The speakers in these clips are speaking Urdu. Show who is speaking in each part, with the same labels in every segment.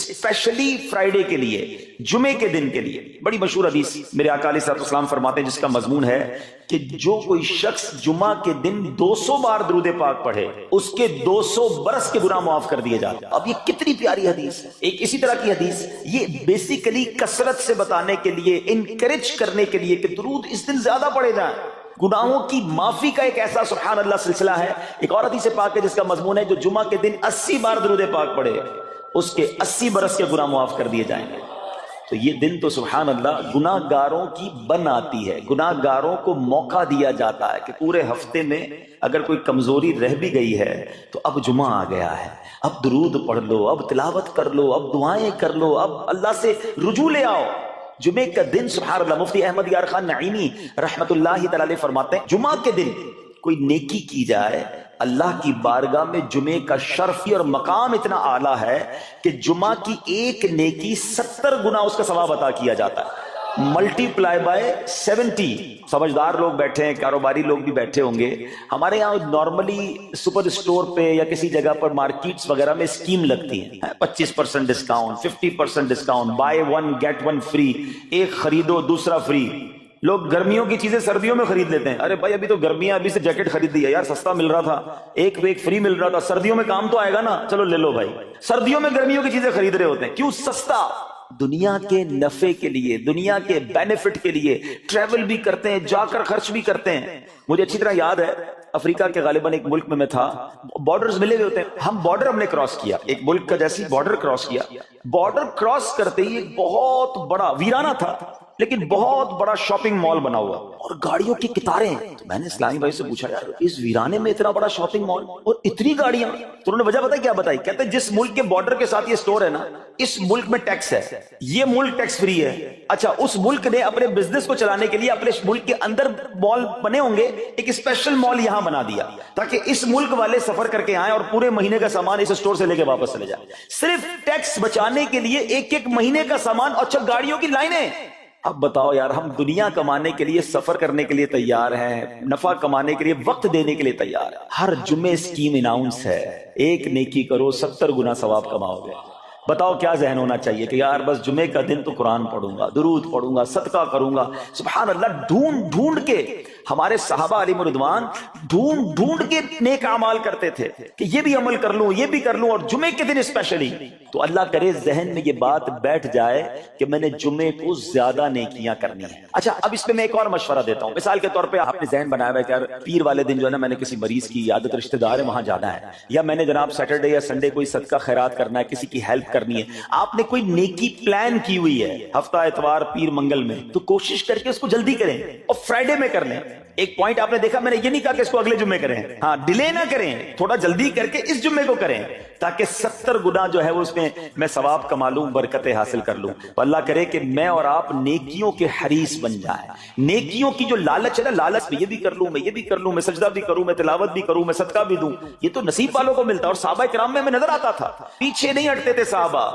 Speaker 1: اسپیشلی فرائیڈے کے لیے، جمعے کے دن کے لیے۔ بڑی مشہور حدیث میرے آقا علیہ الصلوۃ والسلام فرماتے ہیں جس کا مضمون ہے کہ جو کوئی شخص جمعہ کے دن 200 بار درود پاک پڑھے اس کے 200 برس کے گناہ معاف کر دیے جاتے ہیں۔ اب یہ کتنی پیاری حدیث ہے۔ ایک اسی طرح کی حدیث یہ بیسیکلی کثرت سے بتانے کے لیے، انکریج کرنے کے لیے کہ درود اس دن زیادہ پڑھے جائیں۔ گناہوں کی معافی کا ایک ایسا سبحان اللہ سلسلہ ہے۔ ایک اور حدیث پاک ہے جس کا مضمون ہے جو جمعہ کے دن 80 بار درود پاک پڑھے اس کے 80 برس کے گناہ معاف کر دیے جائیں گے۔ تو یہ دن تو سبحان اللہ گناہ گاروں کی بن آتی ہے، گناہ گاروں کو موقع دیا جاتا ہے کہ پورے ہفتے میں اگر کوئی کمزوری رہ بھی گئی ہے تو اب جمعہ آ گیا ہے، اب درود پڑھ لو، اب تلاوت کر لو، اب دعائیں کر لو، اب اللہ سے رجوع لے آؤ۔ جمعے کا دن سبحان اللہ مفتی احمد یار خان نعیمی رحمت اللہ تعالی علیہ فرماتے ہیں جمعہ کے دن کوئی نیکی کی جائے اللہ کی بارگاہ میں جمعے کا شرف اور مقام اتنا اعلیٰ ہے کہ جمعہ کی ایک نیکی 70 گنا اس کا ثواب عطا کیا جاتا ہے، ملٹی پلائی بائی 70۔ سمجھدار لوگ بیٹھے ہیں، کاروباری لوگ بھی بیٹھے ہوں گے۔ ہمارے یہاں نارملی سپر اسٹور پہ یا کسی جگہ پر مارکیٹس وغیرہ میں اسکیم لگتی ہے، 25% discount, 50% discount, buy 1 get 1 free, ایک خریدو دوسرا فری۔ لوگ گرمیوں کی چیزیں سردیوں میں خرید لیتے ہیں، ارے بھائی ابھی تو گرمیاں، ابھی سے جیکٹ خرید لی ہے یار، سستا مل رہا تھا، ایک پہ ایک فری مل رہا تھا، سردیوں میں کام تو آئے گا نا، چلو لے لو بھائی۔ سردیوں میں گرمیوں کی چیزیں خرید رہے ہوتے ہیں، کیوں؟ سستا۔ دنیا کے نفع کے لیے، دنیا کے بینیفٹ کے لیے ٹریول بھی کرتے ہیں، جا کر خرچ بھی کرتے ہیں۔ مجھے اچھی طرح یاد ہے افریقہ کے غالباً ایک ملک میں تھا، بارڈرز ملے ہوئے ہوتے ہیں، ہم بارڈر ہم نے کراس کیا، ایک ملک کا جیسی بارڈر کراس کیا۔ بارڈر کراس کرتے ہی ایک بہت بڑا ویرانہ تھا لیکن بہت بڑا شاپنگ مال بنا ہوا اور گاڑیوں کی قطاریں۔ تو میں نے اسلامی بھائی سے پوچھا یار اس ویرانے میں اتنا بڑا شاپنگ مال اور اتنی گاڑیاں؟ تو انہوں نے وجہ پتہ کیا بتائی؟ کہتے ہیں جس ملک کے بارڈر کے ساتھ یہ سٹور ہے نا، اس ملک میں ٹیکس ہے، یہ ملک ٹیکس فری ہے۔ اچھا اس ملک نے اپنے بزنس کو چلانے کے لیے اپنے ملک کے اندر مال بنے ہوں گے، ایک اسپیشل مال یہاں بنا دیا تاکہ اس ملک والے سفر کر کے آئیں اور پورے مہینے کا سامان اس سٹور سے لے کے واپس چلے جائیں، صرف ٹیکس بچانے کے لیے ایک ایک مہینے کا سامان۔ اچھا گاڑیوں کی لائنیں۔ اب بتاؤ یار، ہم دنیا کمانے کے لیے، سفر کرنے کے لیے تیار ہیں، نفع کمانے کے لیے، وقت دینے کے لیے تیار ہیں۔ ہر جمعے اسکیم اناؤنس ہے، ایک نیکی کرو 70 گنا ثواب کماؤ گے۔ بتاؤ کیا ذہن ہونا چاہیے کہ یار بس جمعے کا دن تو قرآن پڑھوں گا، درود پڑھوں گا، صدقہ کروں گا۔ سبحان اللہ، ڈھونڈ ڈھونڈ کے ہمارے صحابہ علیہ رضوان ڈھونڈ ڈھونڈ کے نیک اعمال کرتے تھے کہ یہ بھی عمل کر لوں، یہ بھی کر لوں، اور جمعے کے دن اسپیشلی۔ تو اللہ کرے ذہن میں یہ بات بیٹھ جائے کہ میں نے جمعے کو زیادہ نیکیاں کرنی ہیں۔ اچھا اب اس پہ میں ایک اور مشورہ دیتا ہوں۔ مثال کے طور پہ آپ نے ذہن بنایا ہوا ہے کہ یار پیر والے دن جو ہے نا میں نے کسی مریض کی عیادت، رشتہ دار ہے وہاں جانا ہے، یا میں نے جناب سیٹرڈے یا سنڈے کوئی صدقہ خیرات کرنا ہے، کسی کی ہیلپ کرنی ہے۔ آپ نے کوئی نیکی پلان کی ہوئی ہے ہفتہ اتوار پیر منگل میں، تو کوشش کر کے اس کو جلدی کریں اور فرائیڈے میں کر لیں۔ ایک پوائنٹ آپ نے دیکھا، میں نے یہ نہیں کہا کہ اس کو اگلے جمعے کریں، ہاں ڈیلے نہ کریں، تھوڑا جلدی کر کے اس جمعے کو کریں تاکہ 70 گنا جو ہے وہ اس میں ثواب کما لوں، برکتیں حاصل کر لوں۔ اللہ کرے کہ میں اور آپ نیکیوں کے حریص بن جائیں۔ نیکیوں کی جو لالچ ہے نا، لالچ میں یہ بھی کر لوں، میں یہ بھی کر لوں، میں سجدہ بھی کروں، میں تلاوت بھی کروں، میں صدقہ بھی دوں، یہ تو نصیب والوں کو ملتا ہے۔ اور صحابہ کرام میں ہمیں نظر آتا تھا، پیچھے نہیں ہٹتے تھے صحابہ۔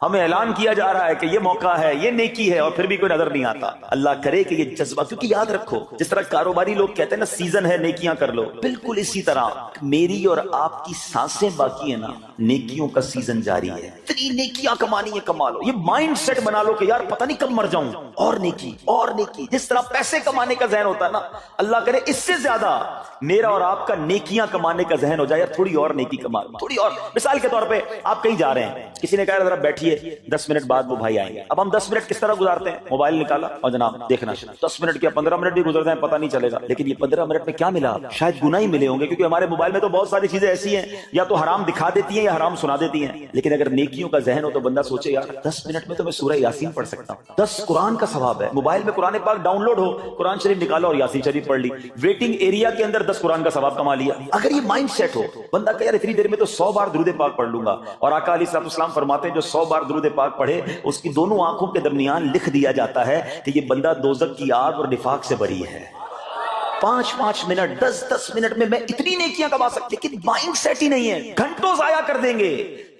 Speaker 1: ہمیں اعلان کیا جا رہا ہے کہ یہ موقع ہے، یہ نیکی ہے، اور پھر بھی کوئی نظر نہیں آتا۔ اللہ کرے کہ یہ جذبہ، کیونکہ یاد رکھو جس طرح کاروباری لوگ کہتے ہیں نا سیزن ہے نیکیاں کر لو، بالکل اسی طرح میری اور آپ کی سانسیں باقی ہیں نا، نیکیوں کا سیزن جاری ہے۔ اتنی نیکیاں کمانی ہے، کما لو۔ یہ مائنڈ سیٹ بنا لو کہ یار پتہ نہیں کب مر جاؤں، اور نیکی اور نیکی۔ جس طرح پیسے کمانے کا ذہن ہوتا ہے نا، اللہ کرے اس سے زیادہ میرا اور آپ کا نیکیاں کمانے کا ذہن ہو جائے، یار تھوڑی اور نیکی کما لو، تھوڑی اور۔ مثال کے طور پہ آپ کہیں جا رہے ہیں، کسی نے کہا ذرا بیٹھیے 10 منٹ بعد وہ بھائی آئیں گے۔ اب ہم 10 منٹ کس طرح گزارتے ہیں؟ موبائل نکالا اور جناب دیکھنا، 10 منٹ کیا 15 منٹ بھی گزر جائیں پتہ نہیں چلے گا، لیکن یہ 15 منٹ میں کیا ملا؟ شاید گناہ ہی ملے ہوں گے، کیونکہ ہمارے موبائل میں تو بہت ساری چیزیں ایسی ہیں یا تو حرام دکھا دیتی ہیں یا حرام سنا دیتی ہیں۔ لیکن اگر نیکیوں کا ذہن ہو تو بندہ سوچے یار 10 منٹ میں تو میں سورہ یاسین پڑھ سکتا ہوں، 10 قرآن کا ثواب ہے۔ موبائل میں قرآن پاک ڈاؤن لوڈ ہو، قرآن شریف نکالا اور یاسین شریف پڑھ لی، ویٹنگ ایریا کے اندر 10 قرآن کا ثواب کما لیا۔ اگر یہ مائنڈ سیٹ ہو بندہ کہ یار اتنی دیر میں تو 100 بار درود پاک پڑھ لوں گا، اور آقا علیہ الصلوۃ والسلام فرماتے ہیں جو 100 بار درود پاک پڑھے اس کی دونوں آنکھوں کے درمیان لکھ دیا جاتا ہے کہ یہ بندہ دوزخ کی آگ اور نفاق سے بری ہے۔ 5 منٹ 10 منٹ میں اتنی نیکیاں کما سکتے، لیکن مائنڈ سیٹ ہی نہیں ہے، گھنٹوں ضائع کر دیں گے۔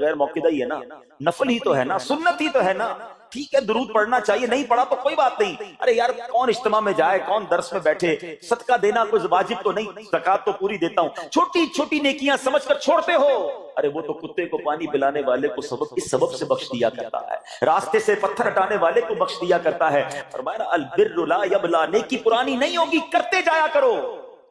Speaker 1: غیر موقدہ ہی ہے نا، نفل ہی تو ہے نا، سنت ہی تو ہے نا، ٹھیک ہے درود پڑھنا چاہیے، نہیں پڑھا تو کوئی بات نہیں، ارے یار کون اجتماع میں جائے، کون درس میں بیٹھے، صدقہ دینا کوئی واجب تو نہیں، زکات تو پوری دیتا ہوں، چھوٹی چھوٹی نیکیاں سمجھ کر چھوڑتے ہو، ارے وہ تو کتے کو پانی پلانے والے کو اس سبب سے بخش دیا کرتا ہے، راستے سے پتھر ہٹانے والے کو بخش دیا کرتا ہے۔ فرمایا البر لا یبلا، نیکی پرانی نہیں ہوگی، کرتے جایا کرو۔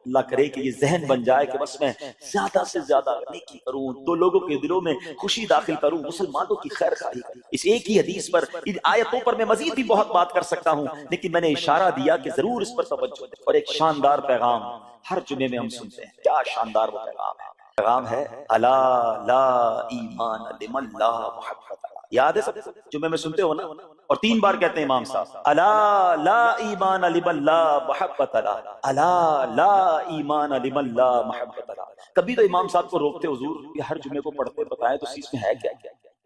Speaker 1: اللہ کرے کہ یہ ذہن بن جائے کہ بس میں زیادہ سے زیادہ نیکی کروں، تو لوگوں کے دلوں میں خوشی داخل کروں، مسلمانوں کی خیر خواہی کروں۔ اس ایک ہی حدیث پر، ان آیتوں پر میں مزید بھی بہت بات کر سکتا ہوں، لیکن میں نے اشارہ دیا کہ ضرور اس پر توجہ دیں۔ اور ایک شاندار پیغام ہر جمعے میں ہم سنتے ہیں، کیا شاندار وہ پیغام ہے، پیغام ہے الا لا ایمان لمن لا محبت۔ یاد ہے سب جمعے میں سنتے ہو نا، اور 3 بار کہتے ہیں امام صاحب، الا لا ایمان لمن لا محبت لا، الا لا ایمان لمن لا محبت لا۔ کبھی تو امام صاحب کو روکتے، حضور یہ ہر جمعے کو پڑھتے بتائیں تو اس میں ہے کیا؟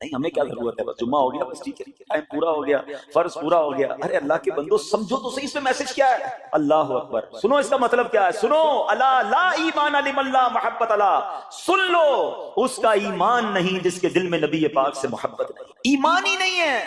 Speaker 1: نہیں ہمیں کیا ضرورت ہے، بس جمعہ ہو گیا بس ٹھیک ہے، ٹائم پورا ہو گیا، فرض پورا ہو گیا۔ ارے اللہ کے بندو سمجھو تو صحیح اس میں میسج کیا ہے، اللہ اکبر، سنو اس کا مطلب کیا ہے، سنو، الا لا ایمان لمن لا محبت لا، سن لو اس کا ایمان نہیں جس کے دل میں نبی پاک سے محبت نہیں، ایمان ہی نہیں ہے۔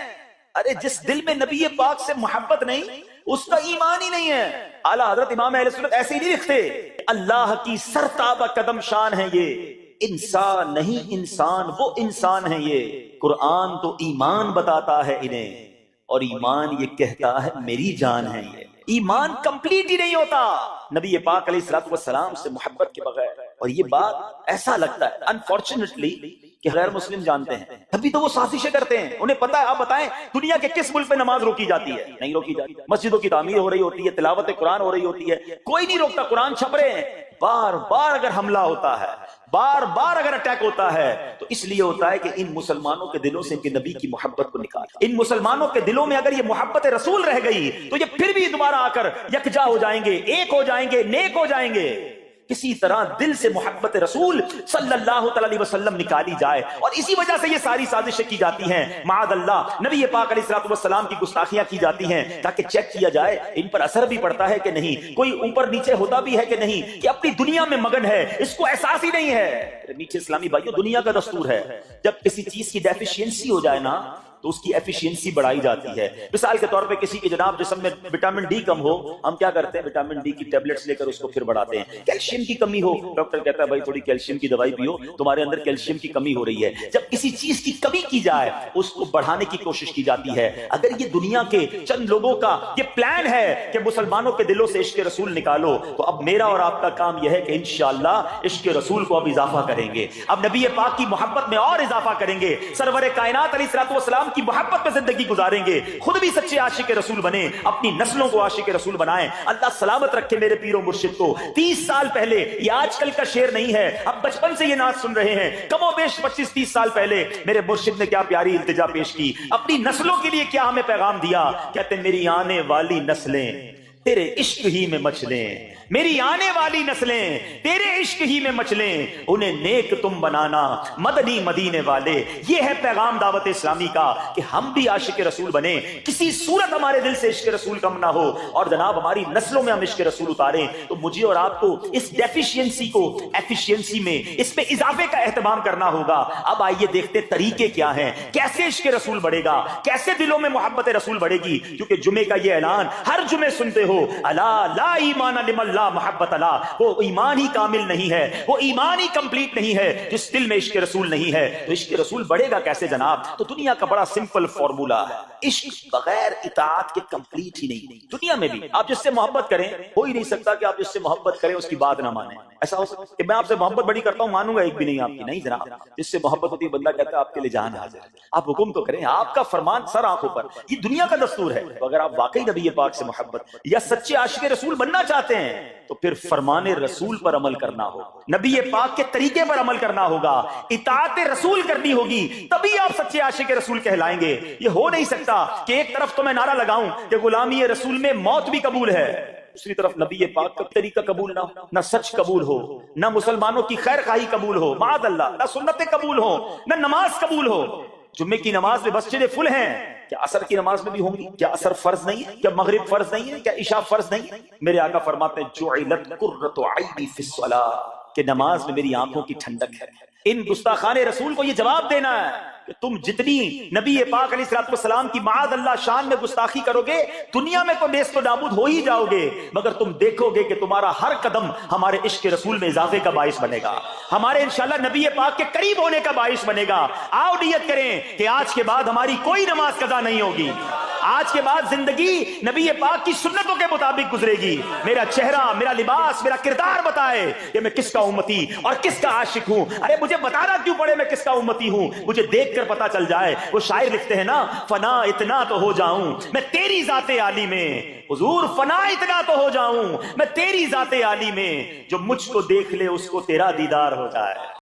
Speaker 1: ارے جس دل میں نبی پاک سے محبت نہیں اس کا ایمان ہی نہیں ہے۔ اعلیٰ حضرت امام اہل سنت ایسے ہی نہیں لکھتے، اللہ کی سرتابہ قدم شان ہے یہ، انسان نہیں انسان، وہ انسان ہے یہ، قرآن تو ایمان بتاتا ہے انہیں، اور ایمان یہ کہتا ہے میری جان ہے یہ۔ ایمان کمپلیٹ ہی نہیں ہوتا نبی پاک علیہ الصلوۃ والسلام سے محبت کے بغیر، اور یہ بات ایسا لگتا ہے انفارچونیٹلی کہ غیر مسلم جانتے ہیں، تبھی تو وہ سازشیں کرتے ہیں، انہیں پتا ہے۔ آپ بتائیں دنیا کے کس ملک میں نماز روکی جاتی ہے؟ نہیں روکی جاتی، مسجدوں کی تعمیر ہو رہی ہوتی ہے، تلاوت قرآن ہو رہی ہوتی ہے، کوئی نہیں روکتا، قرآن چھپ رہے ہیں۔ بار بار اگر حملہ ہوتا ہے، بار بار اگر اٹیک ہوتا ہے تو اس لیے ہوتا ہے کہ ان مسلمانوں کے دلوں سے ان کے نبی کی محبت کو نکال، ان مسلمانوں کے دلوں میں اگر یہ محبت رسول رہ گئی تو یہ پھر بھی دوبارہ آ کر یکجا ہو جائیں گے، ایک ہو جائیں گے، نیک ہو جائیں گے۔ کسی طرح دل سے محبت رسول صلی اللہ علیہ وسلم نکالی جائے، اور اسی وجہ سے یہ ساری سازشیں کی جاتی ہیں، معاذ اللہ نبی پاک علیہ الصلوۃ والسلام کی گستاخیاں کی جاتی ہیں تاکہ چیک کیا جائے ان پر اثر بھی پڑتا ہے کہ نہیں، کوئی اوپر نیچے ہوتا بھی ہے کہ نہیں، کہ اپنی دنیا میں مگن ہے، اس کو احساس ہی نہیں ہے۔ میٹھے اسلامی بھائیوں، دنیا کا دستور ہے جب کسی چیز کی ڈیفیشینسی ہو جائے نا تو اس کی ایفیشینسی بڑھائی جاتی ہے۔ مثال کے طور پہ کسی کے جناب جسم میں وٹامن ڈی کم ہو، ہم کیا کرتے ہیں، وٹامن ڈی کی ٹیبلٹس لے کر اس کو پھر بڑھاتے ہیں۔ کیلشیم کی کمی ہو، ڈاکٹر کہتا ہے بھائی تھوڑی کیلشیم کی دوائی پیو، تمہارے اندر کیلشیم کی کمی ہو رہی ہے۔ جب کسی چیز کی کمی کی جائے اس کو بڑھانے کی کوشش کی جاتی ہے۔ اگر یہ دنیا کے چند لوگوں کا یہ پلان ہے کہ مسلمانوں کے دلوں سے عشق رسول نکالو، تو اب میرا اور آپ کا کام یہ ہے کہ انشاءاللہ عشق رسول کو اب اضافہ کریں گے، اب نبی پاک کی محبت میں اور اضافہ کریں گے، سرور کائنات علیہ الصلوۃ والسلام کی محبت میں زندگی گزاریں گے، خود بھی سچے عاشق رسول بنیں، اپنی نسلوں کو عاشق رسول بنائیں۔ اللہ سلامت رکھے میرے پیر و مرشد کو۔ 30 سال پہلے، یہ آج کل کا شعر نہیں ہے، اب بچپن سے یہ نعت سن رہے ہیں، کم و بیش 25-30 سال پہلے میرے مرشد نے کیا پیاری التجا پیش کی، اپنی نسلوں کے لیے کیا ہمیں پیغام دیا، کہتے میری آنے والی نسلیں تیرے عشق ہی میں مچلیں، میری آنے والی نسلیں تیرے عشق ہی میں مچلیں، انہیں نیک تم بنانا مدنی مدینے والے۔ یہ ہے پیغام دعوت اسلامی کا کہ ہم بھی عاشق رسول بنیں، کسی صورت ہمارے دل سے عشق رسول کم نہ ہو، اور جناب ہماری نسلوں میں ہم عشق رسول اتاریں۔ تو مجھے اور آپ کو اس ڈیفیشینسی کو ایفیشینسی میں، اس میں اضافے کا اہتمام کرنا ہوگا۔ اب آئیے دیکھتے طریقے کیا ہیں، کیسے عشق رسول بڑھے گا، کیسے دلوں میں محبت رسول بڑھے گی، کیونکہ جمعے کا یہ اعلان ہر جمعے سنتے ہو، الا لا ایمان لمن لا محبت لا، وہ ایمان ہی کامل نہیں ہے، وہ ایمان ہی کمپلیٹ نہیں ہے جس دل میں عشق رسول نہیں ہے۔ تو عشق رسول بڑھے گا کیسے جناب؟ تو دنیا کا بڑا سمپل فارمولا ہے، عشق بغیر اطاعت کے کمپلیٹ ہی نہیں۔ دنیا میں بھی آپ جس سے محبت کریں، ہو ہی نہیں سکتا کہ آپ جس سے محبت کریں اس کی بات نہ مانیں۔ ایسا ہو سکتا کہ میں آپ سے محبت بڑی کرتا ہوں، مانوں گا ایک بھی نہیں آپ کی؟ نہیں جناب، جس سے محبت ہوتی ہے بندہ کہتا ہے آپ کے لیے جان حاضر ہے، آپ حکم تو کریں، آپ کا فرمان سر آنکھوں پر، یہ دنیا کا دستور ہے۔ تو اگر آپ واقعی نبی پاک سے محبت یا سچے عاشق رسول بننا چاہتے ہیں تو پھر فرمان رسول پر عمل کرنا ہوگا، نبی پاک کے طریقے پر عمل کرنا ہوگا، اطاعت رسول کرنی ہوگی، تبھی آپ سچے عاشق رسول کہلائیں گے۔ یہ ہو نہیں سکتا کہ ایک طرف تو میں نعرہ لگاؤں کہ غلامی رسول میں موت بھی قبول ہے، دوسری طرف نبی پاک کا طریقہ قبول نہ ہو، نہ سچ قبول ہو، نہ مسلمانوں کی خیر خواہی قبول ہو، معاذ اللہ، نہ سنتیں قبول ہو، نہ نماز قبول ہو۔ جمعے کی نماز میں مسجدیں فل ہیں، کیا عصر کی نماز میں بھی ہوں گی؟ کیا عصر فرض نہیں ہے؟ کیا مغرب فرض نہیں ہے؟ کیا عشاء فرض نہیں ہے؟ میرے آقا فرماتے ہیں جعلت قرۃ عینی فی الصلاۃ، کہ نماز میں میری آنکھوں کی ٹھنڈک ہے۔ ان گستاخان رسول کو یہ جواب دینا ہے کہ تم جتنی نبی پاک علیہ السلام کی معاذ اللہ شان میں گستاخی کرو گے، دنیا میں تو نیست و نابود ہو ہی جاؤ گے، مگر تم دیکھو گے کہ تمہارا ہر قدم ہمارے عشق رسول میں اضافے کا باعث بنے گا، ہمارے انشاءاللہ نبی پاک کے قریب ہونے کا باعث بنے گا۔ آؤ نیت کریں کہ آج کے بعد ہماری کوئی نماز قضا نہیں ہوگی، آج کے بعد زندگی نبی پاک کی سنتوں کے مطابق گزرے گی۔ میرا چہرہ، میرا لباس، میرا کردار بتائے کہ میں کس کا امتی اور کس کا عاشق ہوں۔ ارے مجھے بتانا کیوں پڑے میں کس کا امتی ہوں، مجھے دیکھ کر پتا چل جائے۔ وہ شاعر لکھتے ہیں نا، فنا اتنا تو ہو جاؤں میں تیری ذات عالی میں، حضور فنا اتنا تو ہو جاؤں میں تیری ذات عالی میں، جو مجھ کو دیکھ لے اس کو تیرا دیدار ہو جائے۔